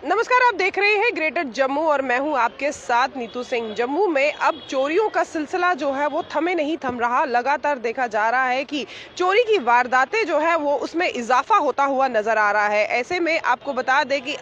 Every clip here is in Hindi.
नमस्कार, आप देख रहे हैं ग्रेटर जम्मू और मैं हूं आपके साथ नीतू सिंह। जम्मू में अब चोरियों का सिलसिला जो है वो थमे नहीं थम रहा। लगातार देखा जा रहा है कि चोरी की वारदातें जो है वो उसमें इजाफा होता हुआ नजर आ रहा है। ऐसे में आपको बता दें कि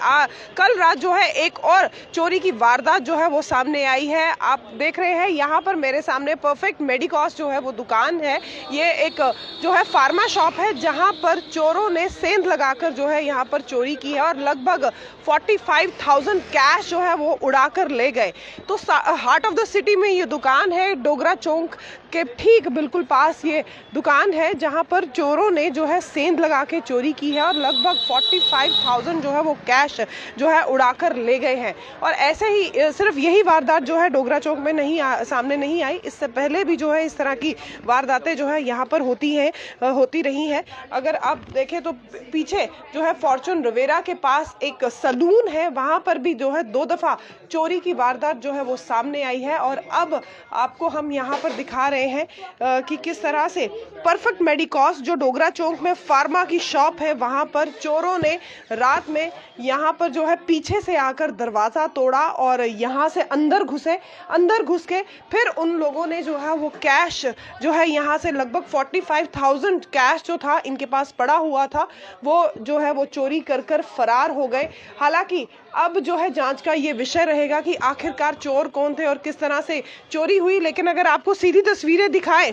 कल रात जो है एक और चोरी की वारदात जो है वो सामने आई है। आप देख रहे हैं यहाँ पर मेरे सामने परफेक्ट मेडिकॉस जो है वो दुकान है। ये एक जो है फार्मा शॉप है जहाँ पर चोरों ने सेंध लगाकर जो है यहाँ पर चोरी की है और लगभग 45,000 कैश जो है वो उड़ाकर ले गए। तो हार्ट ऑफ द सिटी में ये दुकान है, डोगरा चौक के ठीक बिल्कुल पास ये दुकान है जहां पर चोरों ने जो है सेंध लगा के चोरी की है और लगभग 45,000 जो है वो कैश जो है उड़ाकर ले गए हैं। और ऐसे ही सिर्फ यही वारदात जो है डोगरा चौक में सामने नहीं आई, इससे पहले भी जो है इस तरह की वारदातें जो है यहाँ पर होती रही हैं। अगर आप देखें तो पीछे जो है फॉर्चून रिवेरा के पास एक सलून है, वहां पर भी जो है 2 दफा चोरी की वारदात जो है वो सामने आई है। और अब आपको हम यहाँ पर दिखा रहे हैं कि किस तरह से परफेक्ट मेडिकॉस जो डोगरा चौक में फार्मा की शॉप है वहां पर चोरों ने रात में यहाँ पर जो है पीछे से आकर दरवाजा तोड़ा और यहाँ से अंदर घुस के फिर उन लोगों ने जो है वो कैश जो है यहाँ से लगभग 45,000 कैश जो था इनके पास पड़ा हुआ था वो जो है वो चोरी कर फरार हो गए। हालांकि अब जो है जांच का ये विषय रहेगा कि आखिरकार चोर कौन थे और किस तरह से चोरी हुई। लेकिन अगर आपको सीधी तस्वीरें दिखाएं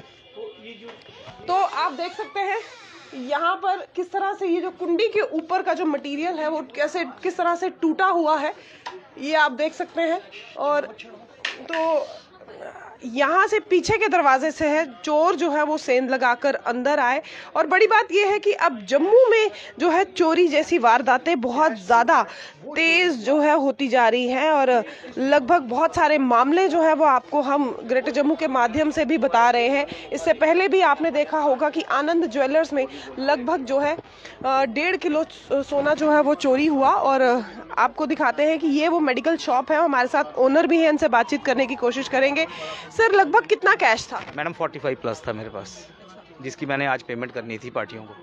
तो आप देख सकते हैं यहाँ पर किस तरह से ये जो कुंडी के ऊपर का जो मटेरियल है वो किस तरह से टूटा हुआ है, ये आप देख सकते हैं। और तो यहाँ से पीछे के दरवाजे से है चोर जो है वो सेंध लगाकर अंदर आए। और बड़ी बात यह है कि अब जम्मू में जो है चोरी जैसी वारदातें बहुत ज़्यादा तेज़ जो है होती जा रही हैं और लगभग बहुत सारे मामले जो है वो आपको हम ग्रेटर जम्मू के माध्यम से भी बता रहे हैं। इससे पहले भी आपने देखा होगा कि आनंद ज्वेलर्स में लगभग जो है 1.5 किलो सोना जो है वो चोरी हुआ। और आपको दिखाते हैं कि ये वो मेडिकल शॉप है, हमारे साथ ओनर भी है, इनसे बातचीत करने की कोशिश करेंगे। सर, लगभग कितना कैश था? मैडम 45 प्लस था मेरे पास, जिसकी मैंने आज पेमेंट करनी थी पार्टियों को।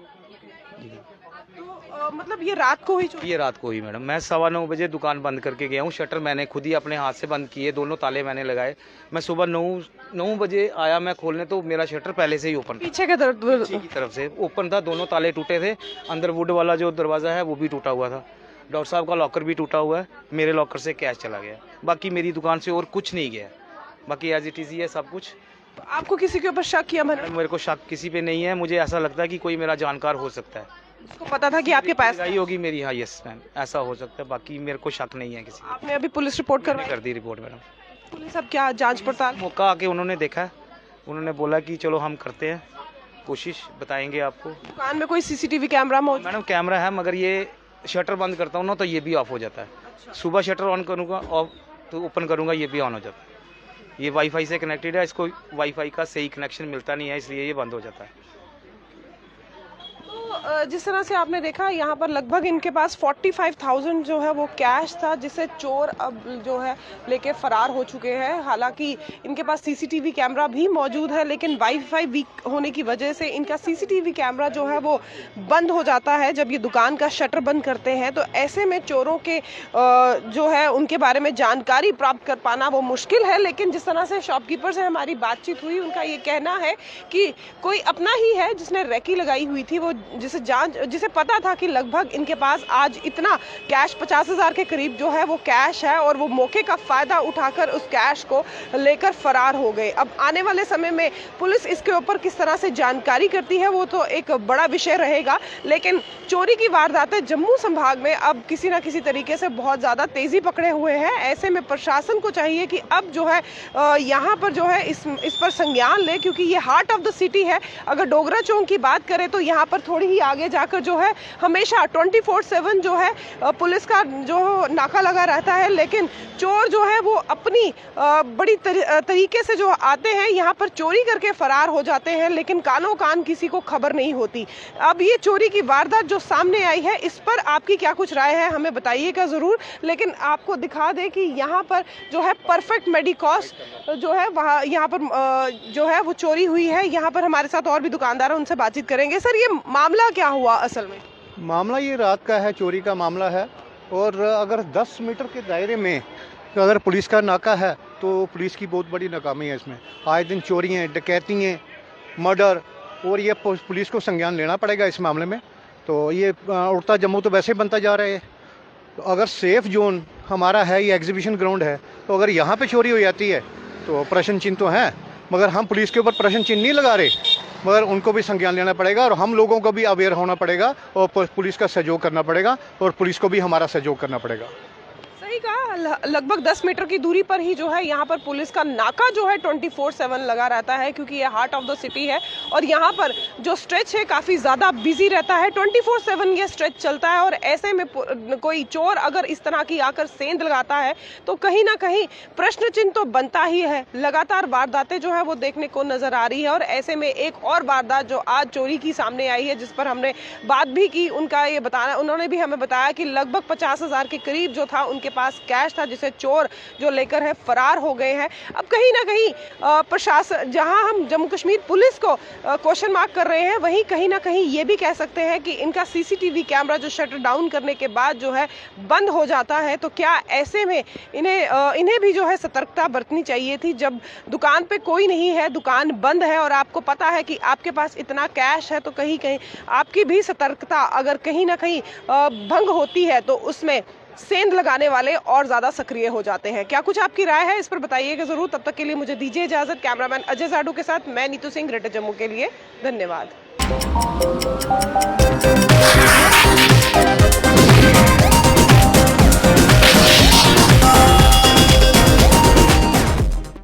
तो मतलब ये रात को ही मैडम। मैं 9:15 बजे दुकान बंद करके गया हूँ। शटर मैंने खुद ही अपने हाथ से बंद किए, दोनों ताले मैंने लगाए। मैं सुबह 9 बजे आया मैं खोलने तो मेरा शटर पहले से ही ओपन था। पीछे की तरफ से ओपन था, दोनों ताले टूटे थे। अंदर वुड वाला जो दरवाज़ा है वो भी टूटा हुआ था। डॉक्टर साहब का लॉकर भी टूटा हुआ है। मेरे लॉकर से कैश चला गया, बाकी मेरी दुकान से और कुछ नहीं गया। बाकी एज इट इज़ ही है सब कुछ। तो आपको किसी के ऊपर शक किया? मेरे को शक किसी पे नहीं है। मुझे ऐसा लगता है कि कोई मेरा जानकार हो सकता है। उसको पता था कि आपके पास आई होगी मेरी। हाँ यस मैम, ऐसा हो सकता है। बाकी मेरे को शक नहीं है किसी। आपने अभी पुलिस रिपोर्ट कर दी रिपोर्ट मैडम। पुलिस अब क्या जांच पड़ताल? मौका आके उन्होंने देखा है, उन्होंने बोला कि चलो हम करते हैं कोशिश, बताएंगे आपको। दुकान में कोई सीसीटीवी कैमरा मौजूद? मैडम कैमरा है, मगर ये शटर बंद करता हूँ ना तो ये भी ऑफ हो जाता है। अच्छा। सुबह शटर ऑन करूँगा ऑफ तो ओपन करूँगा ये भी ऑन हो जाता है। ये वाईफाई से कनेक्टेड है, इसको वाईफाई का सही कनेक्शन मिलता नहीं है, इसलिए ये बंद हो जाता है। तो जिस तरह से आपने देखा यहाँ पर लगभग इनके पास 45,000 जो है वो कैश था, जिसे चोर अब जो है लेके फरार हो चुके हैं। हालांकि इनके पास सीसीटीवी कैमरा भी मौजूद है, लेकिन वाईफाई वीक होने की वजह से इनका सीसीटीवी कैमरा जो है वो बंद हो जाता है जब ये दुकान का शटर बंद करते हैं। तो ऐसे में चोरों के जो है उनके बारे में जानकारी प्राप्त कर पाना वो मुश्किल है। लेकिन जिस तरह से शॉपकीपर से हमारी बातचीत हुई, उनका ये कहना है कि कोई अपना ही है जिसने रेकी लगाई हुई थी, वो जिसे पता था कि लगभग इनके पास आज इतना कैश 50,000 के करीब जो है वो कैश है और वो मौके का फायदा उठाकर उस कैश को लेकर फरार हो गए। अब आने वाले समय में पुलिस इसके ऊपर किस तरह से जानकारी करती है वो तो एक बड़ा विषय रहेगा। लेकिन चोरी की वारदातें जम्मू संभाग में अब किसी ना किसी तरीके से बहुत ज़्यादा तेज़ी पकड़े हुए हैं। ऐसे में प्रशासन को चाहिए कि अब जो है यहाँ पर जो है इस पर संज्ञान ले, क्योंकि ये हार्ट ऑफ द सिटी है। अगर डोगरा चौक की बात करें तो यहाँ पर थोड़ी ही आगे जाकर जो है हमेशा 24/7 जो है पुलिस का जो नाका लगा रहता है। लेकिन चोर जो है वो अपनी बड़ी तरीके से जो आते हैं यहाँ पर चोरी करके फरार हो जाते हैं, लेकिन कानों कान किसी को खबर नहीं होती। अब ये चोरी की वारदात जो सामने आई है इस पर आपकी क्या कुछ राय है, हमें बताइएगा ज़रूर। लेकिन आपको दिखा दें कि यहाँ पर जो है परफेक्ट मेडिकॉस जो है वहाँ यहाँ पर जो है वो चोरी हुई है। यहाँ पर हमारे साथ और भी दुकानदार हैं, उनसे बातचीत करेंगे। सर, ये मामला क्या हुआ असल में? मामला ये रात का है, चोरी का मामला है और अगर 10 मीटर के दायरे में अगर पुलिस का नाका है तो पुलिस की बहुत बड़ी नाकामी है इसमें। आए दिन चोरियाँ, डकैतियाँ, मर्डर, और ये पुलिस को संज्ञान लेना पड़ेगा इस मामले में। तो ये उड़ता जम्मू तो वैसे बनता जा रहा है। तो अगर सेफ जोन हमारा है, ये एग्जीबिशन ग्राउंड है, तो अगर यहाँ पे चोरी हो जाती है तो प्रश्न चिन्ह तो है, मगर हम पुलिस के ऊपर प्रश्न चिन्ह नहीं लगा रहे, मगर उनको भी संज्ञान लेना पड़ेगा और हम लोगों को भी अवेयर होना पड़ेगा और पुलिस का सहयोग करना पड़ेगा और पुलिस को भी हमारा सहयोग करना पड़ेगा। सही कहा, लगभग 10 मीटर की दूरी पर ही जो है यहाँ पर पुलिस का नाका जो है 24/7 लगा रहता है, क्योंकि ये हार्ट ऑफ द सिटी है और यहाँ पर जो स्ट्रेच है काफ़ी ज़्यादा बिजी रहता है। 24/7 ये स्ट्रेच चलता है और ऐसे में कोई चोर अगर इस तरह की आकर सेंध लगाता है तो कहीं ना कहीं प्रश्न चिन्ह तो बनता ही है। लगातार वारदातें जो है वो देखने को नजर आ रही है और ऐसे में एक और वारदात जो आज चोरी की सामने आई है, जिस पर हमने बात भी की, उनका ये बताना, उन्होंने भी हमें बताया कि लगभग 50,000 के करीब जो था उनके पास कैश था, जिसे चोर जो लेकर है फरार हो गए हैं। अब कहीं ना कहीं प्रशासन, जहां हम जम्मू कश्मीर पुलिस को क्वेश्चन मार्क कर रहे हैं, वहीं कहीं ना कहीं ये भी कह सकते हैं कि इनका सीसीटीवी कैमरा जो शटर डाउन करने के बाद जो है बंद हो जाता है, तो क्या ऐसे में इन्हें भी जो है सतर्कता बरतनी चाहिए थी। जब दुकान पे कोई नहीं है, दुकान बंद है और आपको पता है कि आपके पास इतना कैश है, तो कहीं कहीं आपकी भी सतर्कता अगर कहीं ना कहीं भंग होती है तो उसमें सेंध लगाने वाले और ज्यादा सक्रिय हो जाते हैं। क्या कुछ आपकी राय है, इस पर बताइएगा जरूर। तब तक के लिए मुझे दीजिए इजाजत। कैमरामैन अजय जाडू के साथ मैं नीतू सिंह, ग्रेटर जम्मू के लिए। धन्यवाद।